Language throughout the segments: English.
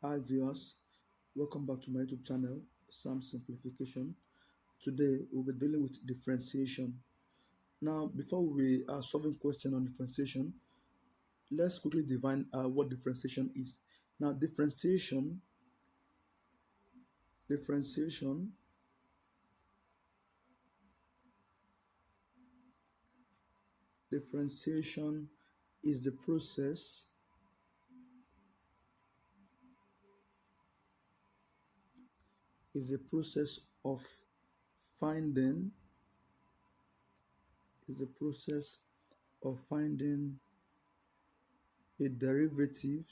Hi viewers, welcome back to my YouTube channel, Sam Simplification. Today we'll be dealing with differentiation. Now, before we are solving question on differentiation, let's quickly define what differentiation is. Now, differentiation differentiation is the process of finding is the process of a derivative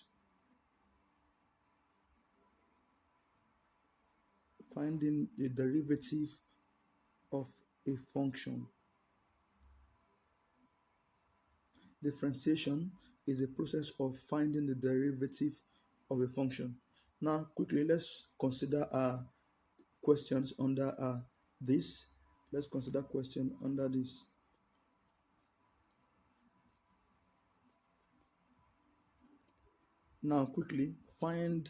finding the derivative of a function. Differentiation is a process of finding the derivative of a function. Now, quickly, let's consider questions under this. Let's consider question under this. Now, quickly, find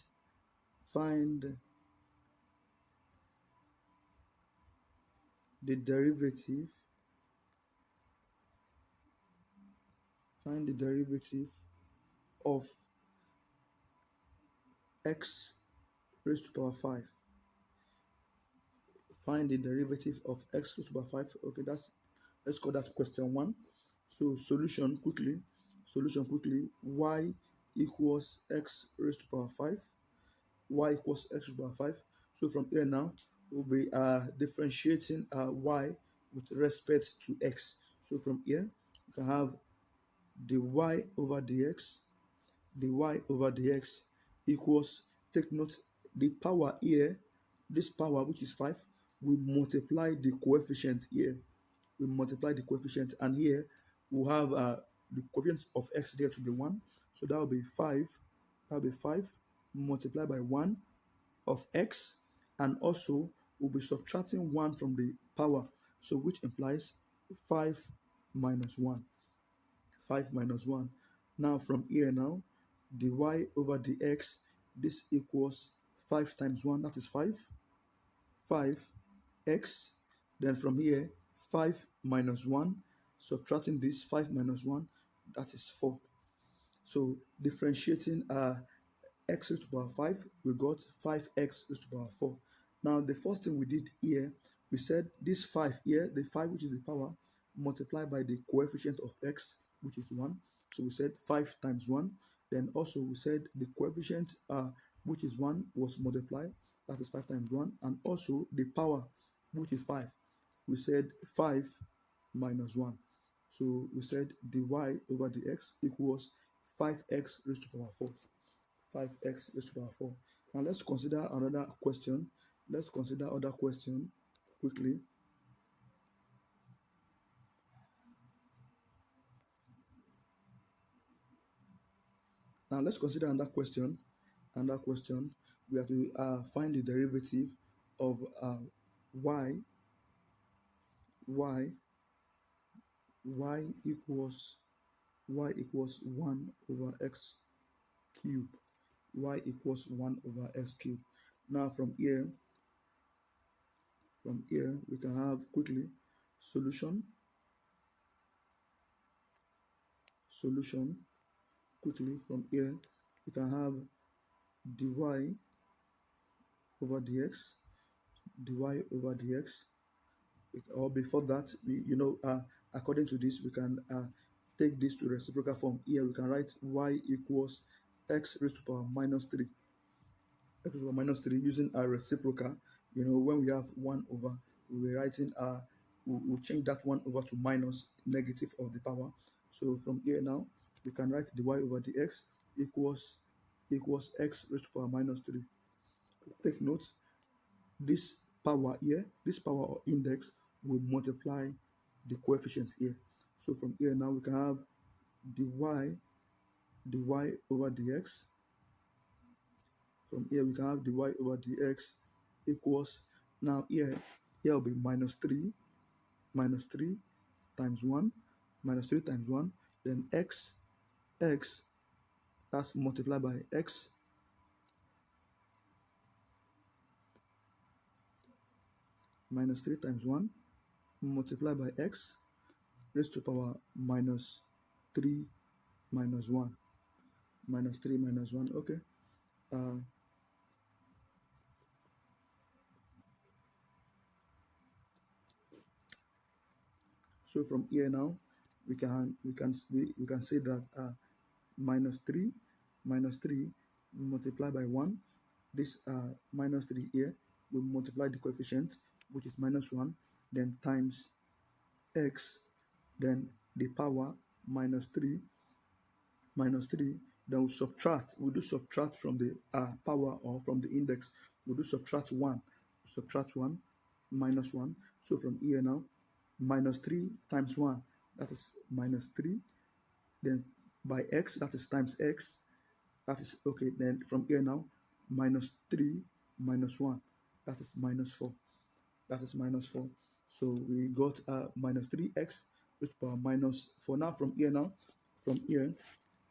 the derivative. Find the derivative of x raised to power 5. Find the derivative of x raised to power 5. Okay, let's call that question 1. So solution quickly, y equals x raised to power 5. Y equals x raised to power 5. So from here now, we'll be differentiating y with respect to x. So from here, we can have dy over dx equals, take note, the power here, this power which is 5, we multiply the coefficient here. We multiply the coefficient, and here we'll have the coefficient of x there to be 1. So that will be 5. That will be 5 multiplied by 1 of x, and also we'll be subtracting 1 from the power, so which implies 5 minus 1. 5 minus 1. Now from here now, dy over dx, this equals 5 times 1, that is 5. 5x. Then from here, 5 minus 1, subtracting this 5 minus 1, that is 4. So differentiating x raised to power 5, we got 5x raised to power 4. Now the first thing we did here, we said this 5 here, the 5 which is the power, multiplied by the coefficient of x, which is 1. So we said 5 times 1. Then also we said the coefficient which is 1 was multiplied, that is 5 times 1. And also the power which is 5, we said 5 minus 1. So we said dy over dx equals 5x raised to power 4. 5x raised to power 4. Now let's consider another question. Let's consider other question quickly. Now let's consider another question. Another question. We have to find the derivative of y y equals 1 over x cube. Y equals 1 over x cube. Now from here we can have quickly solution quickly. From here we can have dy over dx, or before that, according to this, we can take this to reciprocal form. Here we can write y equals x raised to power minus 3. X raised to power minus 3 using a reciprocal. When we have 1 over, we'll be writing we'll change that 1 over to minus negative of the power. So from here now, we can write dy over dx equals x raised to power minus 3. Take note, this power here, this power or index, will multiply the coefficient here. So from here now, we can have dy over dx. From here we can have dy over dx equals, now here will be minus 3 times 1, then x, that's multiplied by x minus 3 times 1 multiplied by x raised to power minus 3 minus 1. Minus 3 minus 1. Okay. Uh, so from here now, we can say that minus 3 minus 3 multiplied by 1. This minus 3 here will multiply the coefficient, which is minus 1, then times x, then the power minus 3 minus 3, then we'll do subtract from the power or from the index, we'll do subtract 1, minus 1. So from here now, minus 3 times 1, that is minus 3, then by x, that is times x, that is okay. Then from here now, minus 3 minus 1, that is minus 4. That is minus 4. So we got minus 3x which power minus 4. Now from here,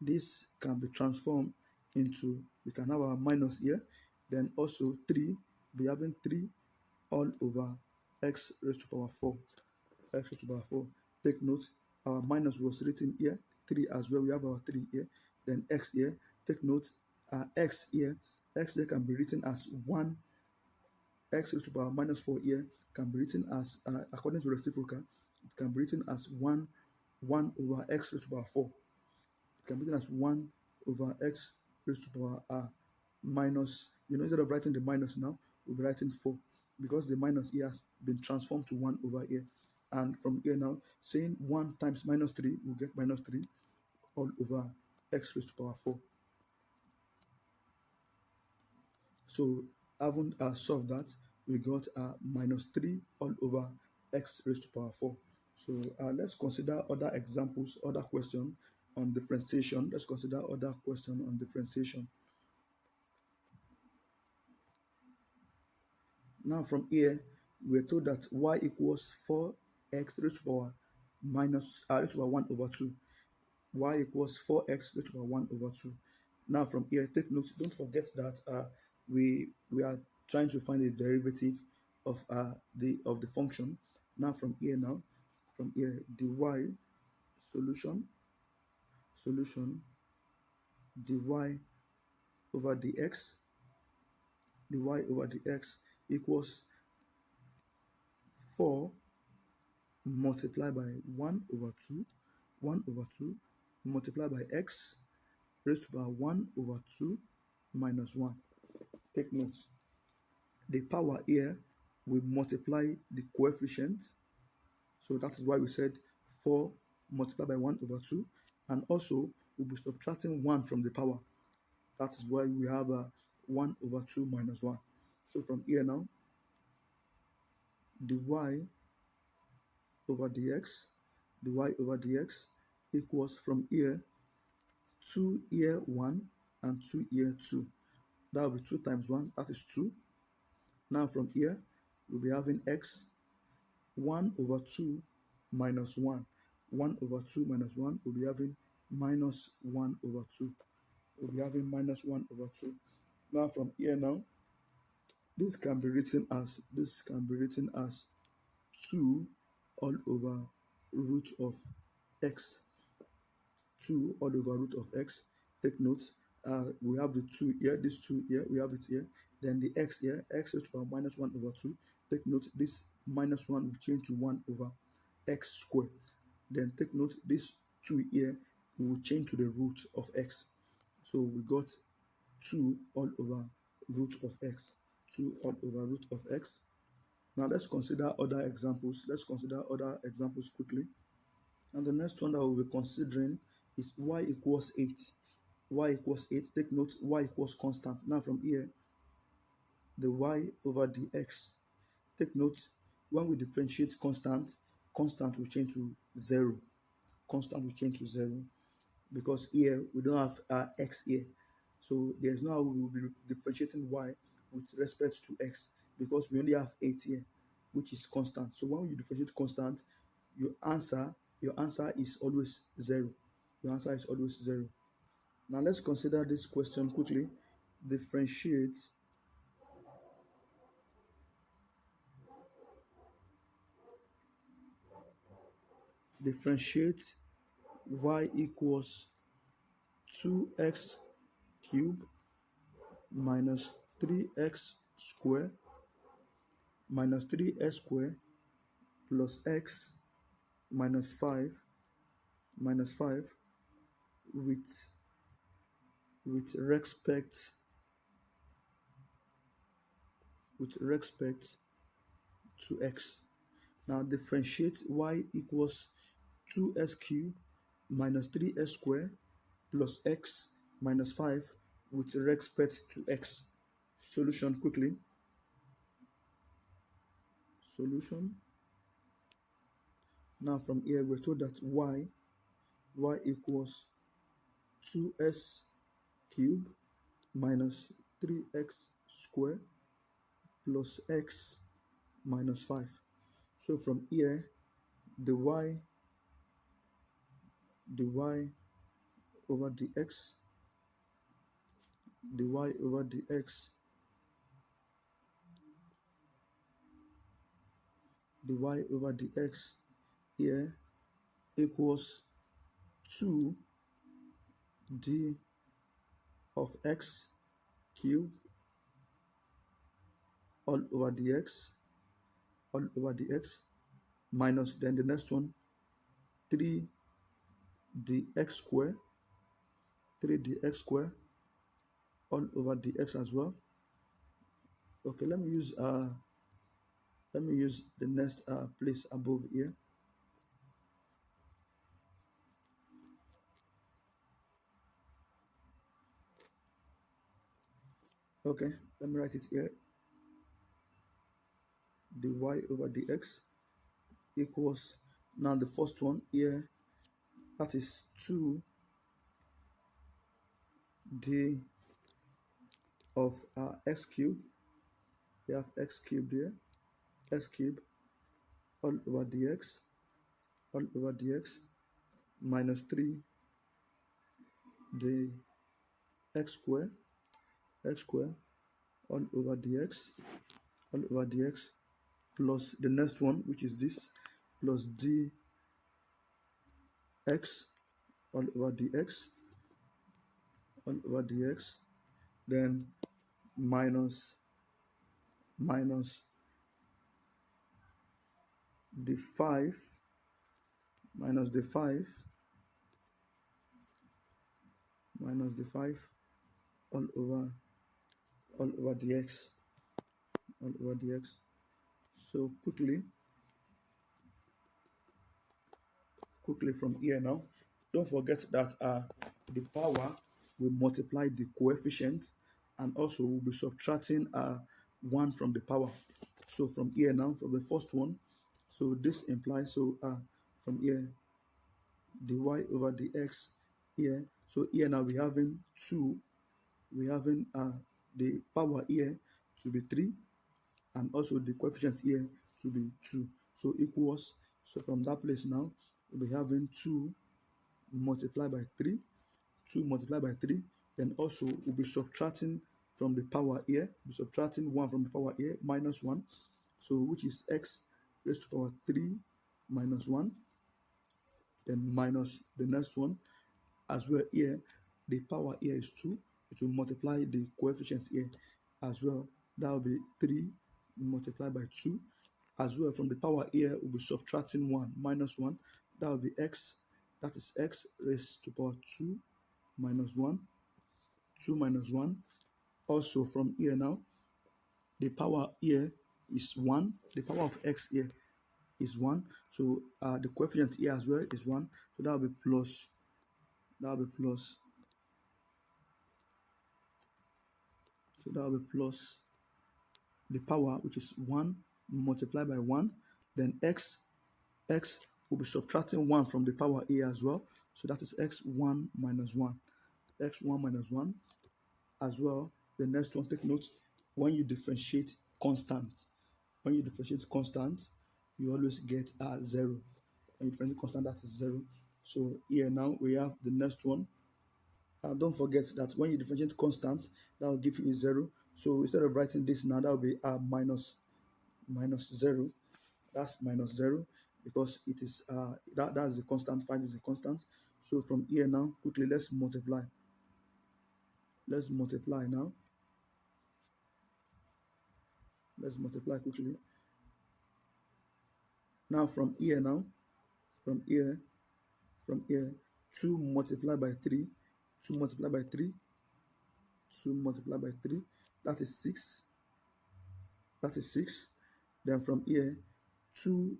this can be transformed into, we can have our minus here, then also 3, be having 3 all over x raised to power 4. X raised to power 4. Take note, our minus was written here, 3 as well. We have our 3 here, then x here. Take note, x here can be written as 1. X raised to power minus 4 here can be written as, according to reciprocal, it can be written as 1 over x raised to power 4. It can be written as 1 over x raised to power minus, instead of writing the minus now, we'll be writing 4, because the minus here has been transformed to 1 over here. And from here now, saying 1 times minus 3, we'll get minus 3 all over x raised to power 4. So having solved that, we got minus 3 all over x raised to power 4. So let's consider other examples, other question on differentiation. Let's consider other question on differentiation. Now from here, we're told that y equals 4x raised to power raised to power 1 over 2. Y equals 4x raised to power 1 over 2. Now from here, take note, don't forget that we are trying to find the derivative of the function. Now from here dy solution dy over dx equals 4 multiplied by 1 over 2 multiplied by x raised to power 1 over 2 minus 1. Take note, the power here will multiply the coefficient, so that is why we said 4 multiplied by 1 over 2, and also we'll be subtracting 1 from the power. That is why we have 1 over 2 minus 1. So from here now, dy over dx equals, from here, 2 here 1 and 2 here 2. That will be 2 times 1, that is 2. Now from here, we'll be having x 1 over 2 minus 1. 1 over 2 minus 1, we'll be having minus 1 over 2. We'll be having minus 1 over 2. Now from here now, this can be written as 2 all over root of x. 2 all over root of x. Take note, we have the 2 here, this 2 here, we have it here. Then the x here, x raised to power minus 1 over 2. Take note, this minus 1 will change to 1 over x squared. Then take note, this 2 here will change to the root of x. So we got 2 all over root of x. 2 all over root of x. Now let's consider other examples. Let's consider other examples quickly. And the next one that we'll be considering is y equals 8. Y equals 8. Take note, y equals constant. Now from here, the y over dx. Take note, when we differentiate constant will change to 0. Constant will change to 0, because here we don't have x here. So there's no how we will be differentiating y with respect to x, because we only have 8 here, which is constant. So when you differentiate constant, your answer is always 0. Your answer is always 0. Now let's consider this question quickly. Differentiate differentiate y equals 2x cubed minus 3x square minus 3x square plus x minus 5 with with respect with respect to x. Now differentiate y equals 2x cubed minus 3x square plus x minus 5 with respect to x. Solution quickly. Solution. Now from here we're told that y equals 2s cubed minus 3x square plus x minus 5. So from here the y over the x, the y over the x, the y over the x here equals 2 d of x cubed all over the x, all over the x, minus then the next one 3 dx square, 3 dx square all over the x as well. Okay, let me use the next place above here. Okay, let me write it here. The y over the x equals, now the first one here, that is 2 d of x cubed. We have x cubed here, x cubed all over dx, all over dx, minus 3 d x square, x square all over dx, all over dx, plus the next one, which is this, plus dx all over dx, all over dx, then minus the 5, minus the 5, minus the 5 all over dx, all over dx. So quickly from here now, don't forget that the power will multiply the coefficient, and also we'll be subtracting 1 from the power. So from here now, from the first one, so this implies, so from here, the y over the x here, so here now we having 2, we having the power here to be 3, and also the coefficient here to be 2, so equals, so from that place now we'll be having 2 multiplied by 3, 2 multiplied by 3, then also we'll be subtracting from the power here, be subtracting 1 from the power here, minus 1, so which is x raised to power 3 minus 1, then minus the next one as well here, the power here is 2, it will multiply the coefficient here as well, that will be 3 multiplied by 2, as well from the power here we'll be subtracting 1 minus 1, that will be x, that is x raised to power 2 minus 1, 2 minus 1. Also from here now, the power here is 1, the power of x here is 1, so the coefficient here as well is 1, so that will be plus, that will be plus, so that will be plus the power, which is 1 multiplied by 1, then x will be subtracting 1 from the power here as well, so that is x1 minus 1, x1 minus 1 as well. The next one, take note, when you differentiate constant, you always get 0. When you differentiate constant, that is 0. So here now we have the next one. Don't forget that when you differentiate constant, that will give you a 0. So instead of writing this now, that will be minus 0. That's minus 0. because it is that's a constant. 5 is a constant. So from here now, quickly let's multiply. Let's multiply now. Let's multiply quickly. Now from here, from here, 2 multiplied by 3, 2 multiplied by 3, 2 multiplied by 3, that is 6. That is 6. Then from here, 2,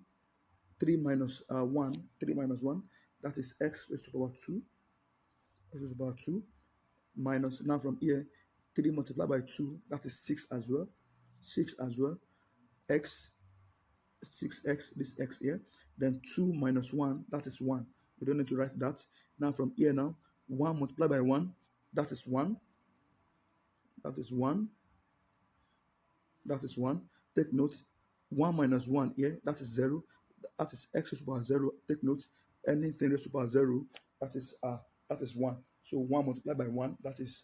3 minus 1, 3 minus 1, that is x raised to the power 2, x raised to the power 2, minus, now from here, 3 multiplied by 2, that is 6 as well, 6 as well, x, 6x, this x here, then 2 minus 1, that is 1. You don't need to write that. Now from here now, 1 multiplied by 1, that is 1, that is 1, that is 1. Take note, 1 minus 1 here, that is 0. That is x raised to the power 0. Take note, anything raised to the power 0, that is 1. So 1 multiplied by 1, that is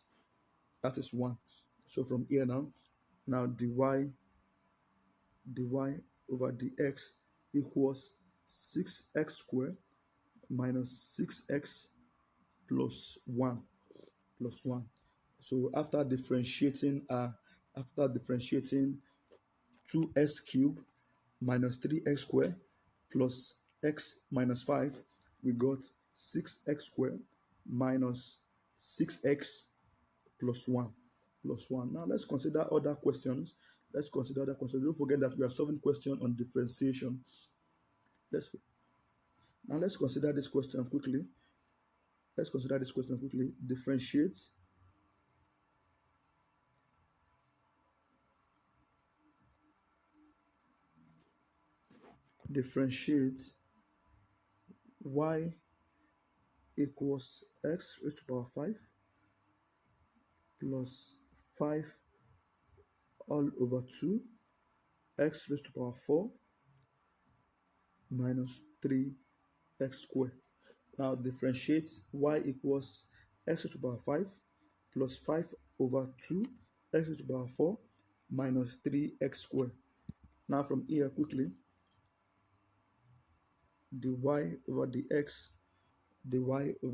1. So from here now dy over dx equals 6x squared minus 6x plus 1 plus 1. So after differentiating 2x cubed minus 3x squared plus x minus 5, we got 6x squared minus 6x plus 1 plus 1. Now let's consider other questions. Don't forget that we are solving question on differentiation. Let's consider this question quickly. Differentiate y equals x raised to the power 5 plus 5 all over 2 x raised to the power 4 minus 3x squared. Now differentiate y equals x raised to the power 5 plus 5 over 2 x raised to the power 4 minus 3x squared. Now from here quickly, dy over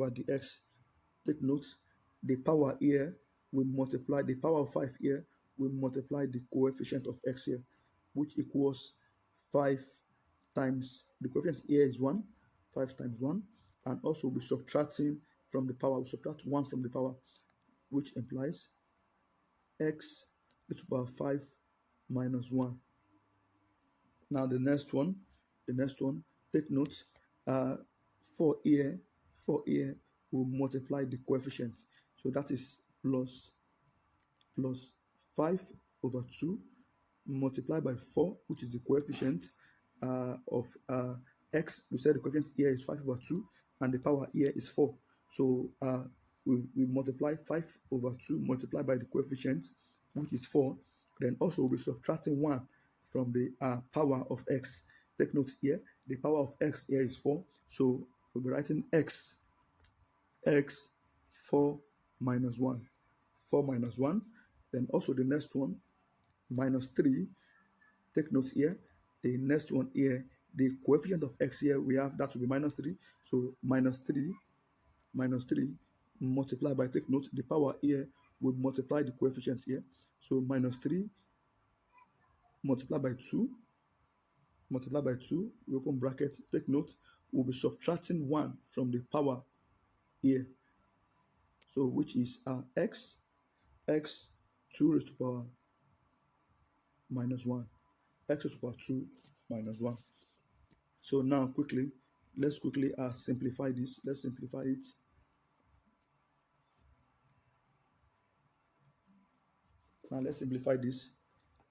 dx, take note, the power here will multiply, the power of 5 here will multiply the coefficient of x here, which equals 5 times, the coefficient here is 1, 5 times 1, and also we'll be subtracting from the power, we'll subtract 1 from the power, which implies x is to the power 5 minus 1. Now the next one, take note, uh, for here will multiply the coefficient. So that is plus 5 over 2 multiplied by 4, which is the coefficient of x. We said the coefficient here is 5 over 2, and the power here is 4. So we multiply 5 over 2 multiplied by the coefficient, which is 4. Then also we'll be subtracting 1 from the power of x. Take note here, the power of x here is 4. So we'll be writing x 4 minus 1. 4 minus 1. Then also the next one, minus 3. Take note here, the next one here, the coefficient of x here, we have that will be minus 3. So minus 3 multiplied by, take note, the power here will multiply the coefficient here. So minus 3 multiplied by 2, we open bracket, take note, we'll be subtracting 1 from the power here. So which is x 2 raised to the power minus 1. X raised to the power 2 minus 1. So now let's quickly simplify this. Let's simplify it. Now let's simplify this.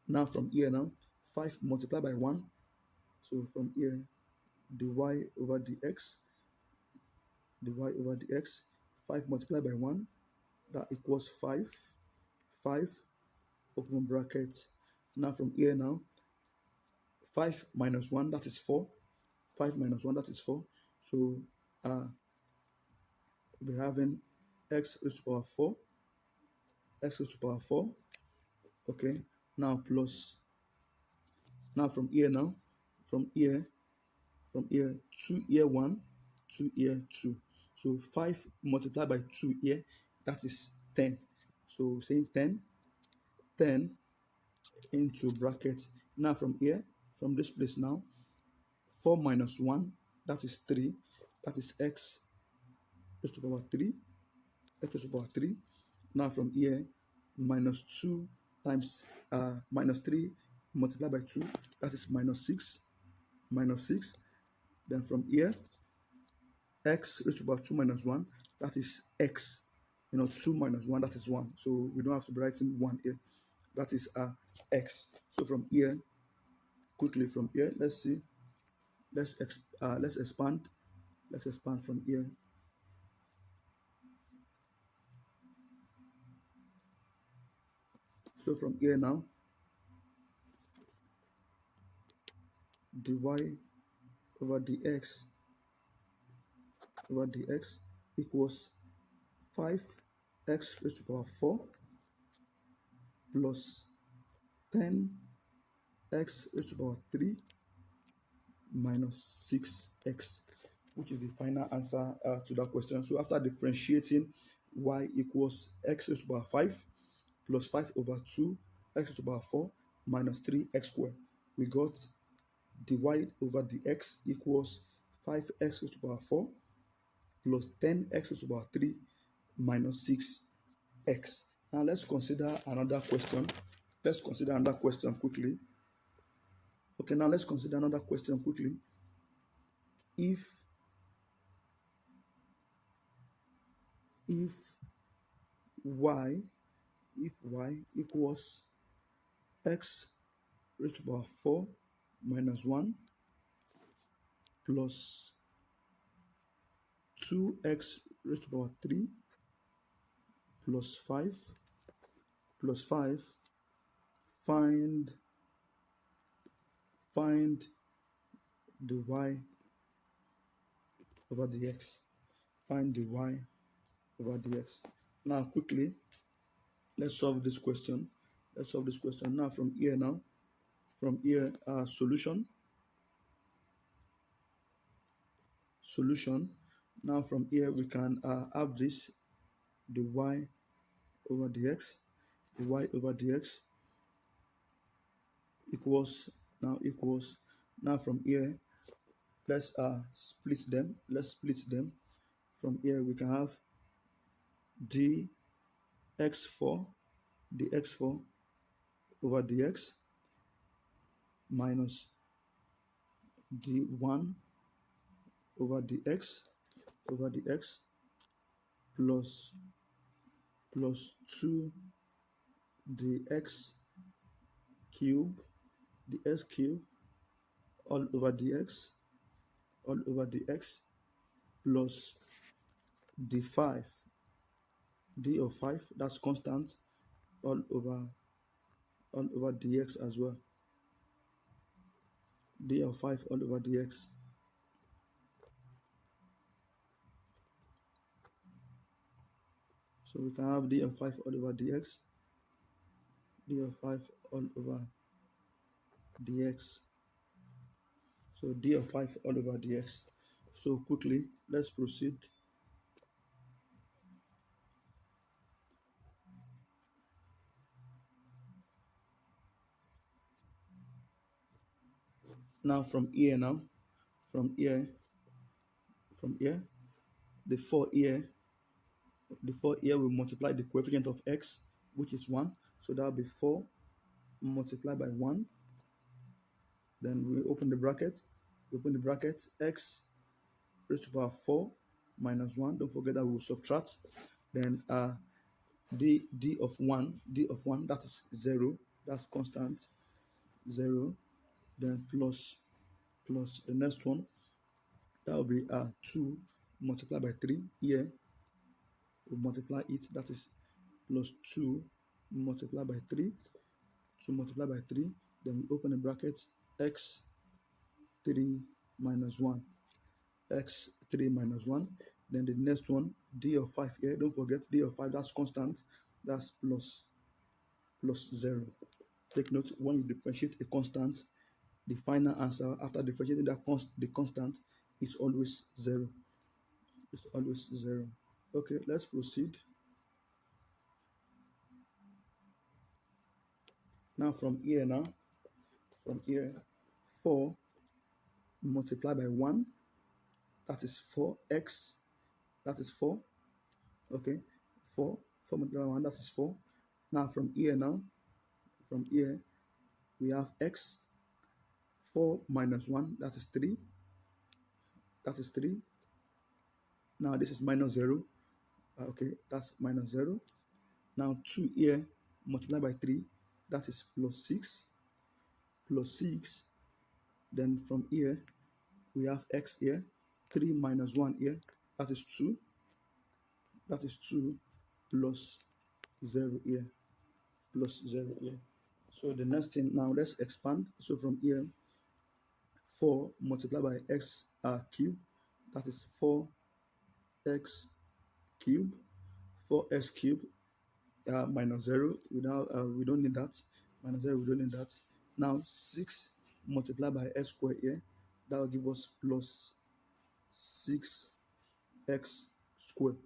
Now from here now, 5 multiplied by 1. So from here, dy over dx, 5 multiplied by 1, that equals 5. 5, open bracket. Now from here now, 5 minus 1, that is 4. 5 minus 1, that is 4. So we're having x raised to the power 4. X raised to the power 4. Okay. Now plus. Now from here from here 2 here 1, 2 here 2. So 5 multiplied by 2 here, that is 10. So saying 10 into bracket. Now from here, from this place now, 4 minus 1, that is 3. That is x raised to the power 3. X raised to the power 3. Now from here, minus 2 times minus 3 multiplied by 2, that is minus 6. Minus 6. Then from here, x raised to the power 2 minus 1, that is x. 2 minus 1, that is 1. So we don't have to be writing 1 here. That is x. So from here, quickly from here, let's see. Let's expand. Let's expand from here. So from here now, dy over dx equals 5x raised to the power 4 plus 10x raised to the power 3 minus 6x, which is the final answer to that question. So after differentiating, y equals x raised to the power 5 plus 5 over 2 x raised to the power 4 minus 3x squared, we got dy over dx equals 5x raised to the power 4 plus 10x raised to the power 3 minus 6x. Now let's consider another question. Let's consider another question quickly. Okay, now let's consider another question quickly. If y equals x raised to the power 4 minus 1 plus 2x raised to the power 3 plus 5 find the y over dx. Find the y over dx. Now quickly, let's solve this question. Now from here solution. Now from here we can have this, the y over dx. The y over dx equals now from here, let's split them. From here we can have dx4 over dx minus d1 over dx plus 2 dx cube all over dx plus d5 d of 5, that's constant, all over dx as well. D of 5 all over dx. So we can have d of 5 all over dx, d of 5 all over dx. So d of 5 all over dx. So quickly, let's proceed. Now from here, the 4 here will multiply the coefficient of x, which is 1. So that will be 4 multiplied by 1. Then we open the bracket. X raised to the power 4 minus 1. Don't forget that we will subtract. Then d of 1, that is 0. That's constant, 0. Then plus the next one, that will be 2 multiplied by 3. Here we multiply it, that is plus 2 multiplied by 3. 2 multiplied by 3. Then we open the bracket, x3 minus 1. x3 minus 1. Then the next one, d of 5 here. Don't forget d of 5, that's constant. That's plus 0. Take note, when you differentiate a constant, the final answer after differentiating the constant is always 0. It's always 0. Okay, let's proceed. Now from here, 4 multiplied by 1, that is 4x, that is 4. Okay, 4 multiplied by 1, that is 4. Now from here, we have x, 4 minus 1, that is 3. That is 3. Now this is minus 0. Okay, that's minus 0. Now 2 here multiplied by 3, that is plus 6. Plus 6. Then from here, we have x here. 3 minus 1 here, that is 2. That is 2 plus 0 here. Plus 0 here. So the next thing now, let's expand. So from here, 4 multiplied by x cube, that is 4x cube. 4x cube minus 0. We don't need that. Minus 0, we don't need that. Now 6 multiplied by x squared here, that will give us plus 6x squared.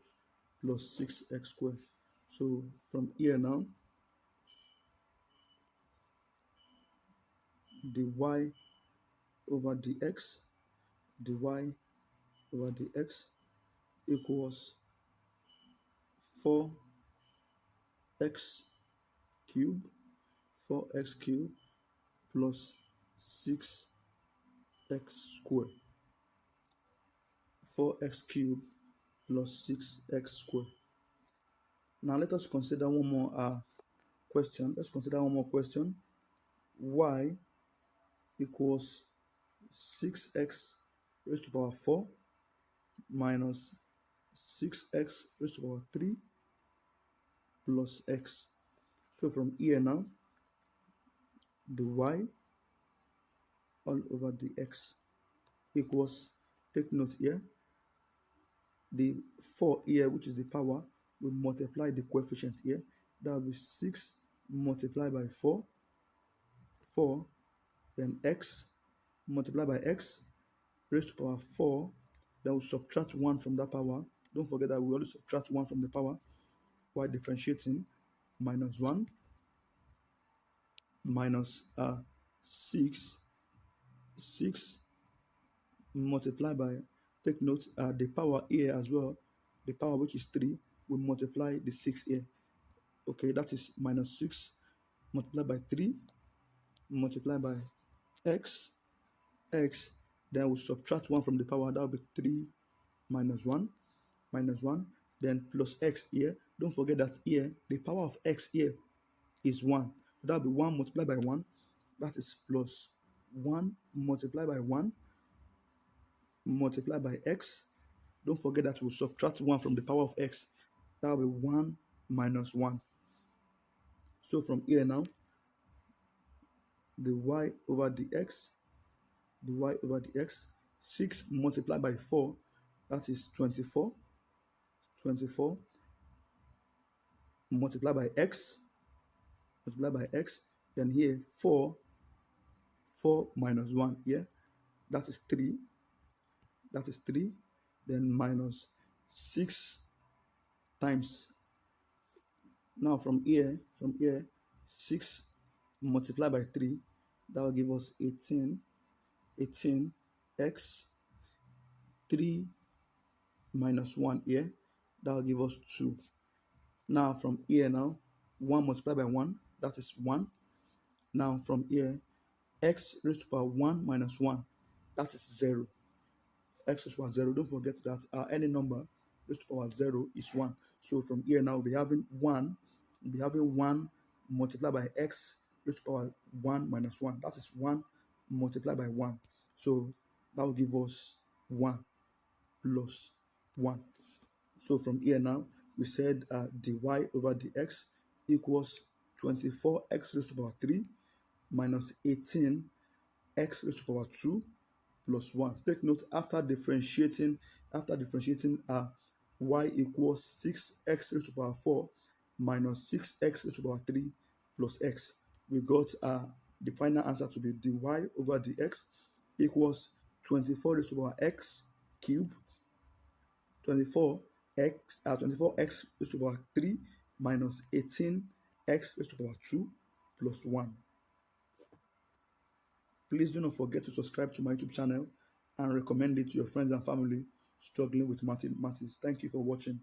Plus 6x squared. So from here now, dy over dx, dy over dx equals 4x cube, 4x cube plus 6x squared. 4x cube plus 6x squared. Now let us consider one more question. Let's consider one more question. Y equals 6x raised to power 4 minus 6x raised to power 3 plus x. So from here now, the y all over the x equals, take note here, the 4 here, which is the power, will multiply the coefficient here. That will be 6 multiplied by 4, then x multiplied by x raised to power 4, then we'll subtract 1 from that power. Don't forget that we always subtract 1 from the power while differentiating. Minus 1 minus 6 multiplied by, take note, the power here as well, the power which is 3, will multiply the 6 here. Okay, that is minus 6 multiplied by 3 multiplied by x, then we'll subtract 1 from the power. That will be 3 minus 1, then plus x here. Don't forget that here, the power of x here is 1. So that will be 1 multiplied by 1. That is plus 1 multiplied by 1 multiplied by x. Don't forget that we'll subtract 1 from the power of x. That will be 1 minus 1. So from here now, the y over the x, 6 multiplied by 4, that is 24. 24 multiplied by x, then here 4 minus 1 here, that is 3, then minus 6 times. Now from here 6 multiplied by 3, that will give us 18 x, 3 minus 1 here, that will give us 2. Now from here now, 1 multiplied by 1, that is 1. Now from here, x raised to power 1 minus 1, that is 0. X raised to power 0. Don't forget that any number raised to power 0 is 1. So from here now, we'll be having 1 multiplied by x raised to power 1 minus 1. That is 1 multiplied by 1. So that will give us 1 plus 1. So from here now, we said dy over dx equals 24x raised to power 3 minus 18x raised to power 2 plus 1. Take note, after differentiating y equals 6x raised to power 4 minus 6x raised to power 3 plus x, we got the final answer to be dy over dx equals 24 raised to the power x cube, 24x raised to the power 3 minus 18x raised to the power 2 plus 1. Please do not forget to subscribe to my YouTube channel and recommend it to your friends and family struggling with mathematics. Thank you for watching.